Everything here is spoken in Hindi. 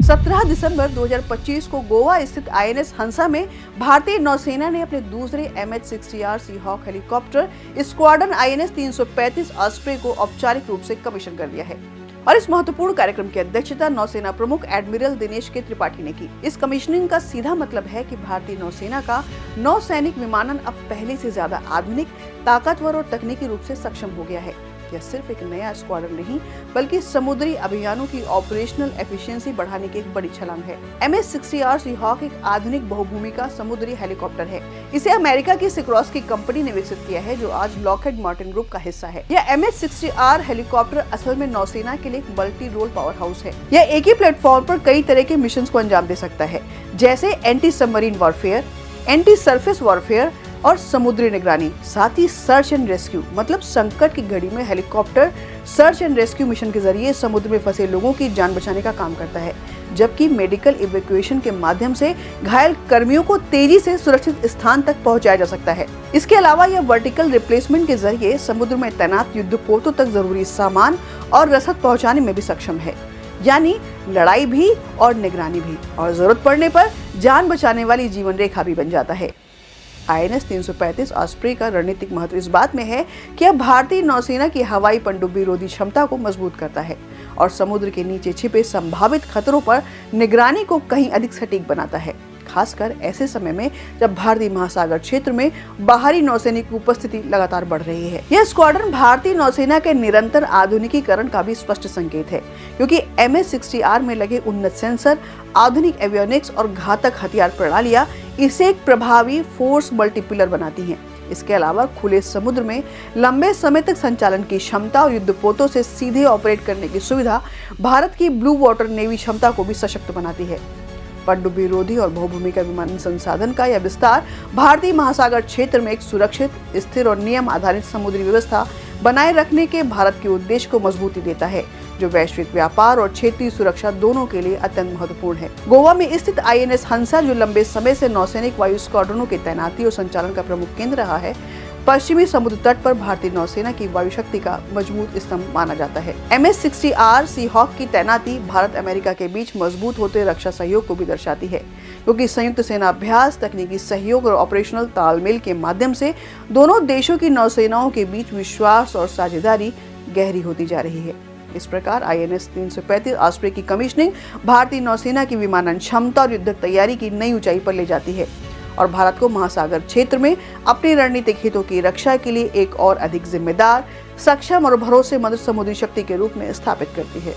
17 दिसंबर 2025 को गोवा स्थित आईएनएस हंसा में भारतीय नौसेना ने अपने दूसरे MH-60R Seahawk helicopter squadron INS 335 osprey को औपचारिक रूप से कमीशन कर दिया है और इस महत्वपूर्ण कार्यक्रम की अध्यक्षता नौसेना प्रमुख एडमिरल दिनेश के त्रिपाठी ने की। इस कमीशनिंग का सीधा मतलब है कि भारतीय नौसेना का नौसैनिक विमानन अब पहले से ज्यादा आधुनिक, ताकतवर और तकनीकी रूप से सक्षम हो गया है। यह सिर्फ एक नया स्क्वाड्रन नहीं बल्कि समुद्री अभियानों की ऑपरेशनल एफिशिएंसी बढ़ाने की एक बड़ी छलांग है। MH-60R सीहॉक एक आधुनिक बहुभूमिका समुद्री हेलीकॉप्टर है। इसे अमेरिका की सिक्रोस्की कंपनी ने विकसित किया है, जो आज लॉकहीड मार्टिन ग्रुप का हिस्सा है। यह MH-60R हेलीकॉप्टर असल में नौसेना के लिए एक मल्टी रोल पावर हाउस है। यह एक ही प्लेटफॉर्म पर कई तरह के मिशन को अंजाम दे सकता है, जैसे anti submarine warfare, anti surface warfare और समुद्री निगरानी। साथ ही सर्च एंड रेस्क्यू मतलब संकट की घड़ी में helicopter search and rescue mission के जरिए समुद्र में फंसे लोगों की जान बचाने का काम करता है, जबकि मेडिकल इवैक्यूएशन के माध्यम से घायल कर्मियों को तेजी से सुरक्षित स्थान तक पहुंचाया जा सकता है। इसके अलावा यह वर्टिकल रिप्लेसमेंट के जरिए समुद्र में तैनात युद्धपोतों तक जरूरी सामान और रसद पहुँचाने में भी सक्षम है, यानी लड़ाई भी और निगरानी भी, और जरूरत पड़ने पर जान बचाने वाली जीवन रेखा भी बन जाता है। INS 335 ऑस्प्रे का रणनीतिक महत्व इस बात में है कि यह भारतीय नौसेना की हवाई पनडुब्बी रोधी क्षमता को मजबूत करता है और समुद्र के नीचे छिपे संभावित खतरों पर निगरानी को कहीं अधिक सटीक बनाता है, खासकर ऐसे समय में जब भारतीय महासागर क्षेत्र में बाहरी नौसैनिक की उपस्थिति लगातार बढ़ रही है। यह स्क्वाड्रन भारतीय नौसेना के निरंतर आधुनिकीकरण का भी स्पष्ट संकेत है, क्योंकि MH-60R में लगे उन्नत सेंसर, आधुनिक एवियोनिक्स और घातक हथियार प्रणालियां इसे एक प्रभावी फोर्स मल्टीप्लायर बनाती हैं। इसके अलावा खुले समुद्र में लंबे समय तक संचालन की क्षमता और युद्धपोतों से सीधे ऑपरेट करने की सुविधा भारत की ब्लू वाटर नेवी क्षमता को भी सशक्त बनाती है। पनडुब्बी रोधी और बहुभूमिका विमानन संसाधन का यह विस्तार भारतीय महासागर क्षेत्र में एक सुरक्षित, स्थिर और नियम आधारित समुद्री व्यवस्था बनाए रखने के भारत के उद्देश्य को मजबूती देता है, जो वैश्विक व्यापार और क्षेत्रीय सुरक्षा दोनों के लिए अत्यंत महत्वपूर्ण है। गोवा में स्थित INS हंसा, जो लंबे समय से नौसैनिक वायु स्क्वाड्रनों की तैनाती और संचालन का प्रमुख केंद्र रहा है, पश्चिमी समुद्र तट पर भारतीय नौसेना की वायु शक्ति का मजबूत स्तंभ माना जाता है। MH-60R सीहॉक की तैनाती भारत अमेरिका के बीच मजबूत होते रक्षा सहयोग को भी दर्शाती है, क्योंकि संयुक्त सेना अभ्यास, तकनीकी सहयोग और ऑपरेशनल तालमेल के माध्यम से दोनों देशों की नौसेनाओं के बीच विश्वास और साझेदारी गहरी होती जा रही है। इस प्रकार INS 335 ऑस्प्रे की कमीशनिंग भारतीय नौसेना की विमानन क्षमता और युद्धक तैयारी की नई ऊंचाई पर ले जाती है और भारत को महासागर क्षेत्र में अपनी रणनीतिक हितों की रक्षा के लिए एक और अधिक जिम्मेदार, सक्षम और भरोसेमंद समुद्री शक्ति के रूप में स्थापित करती है।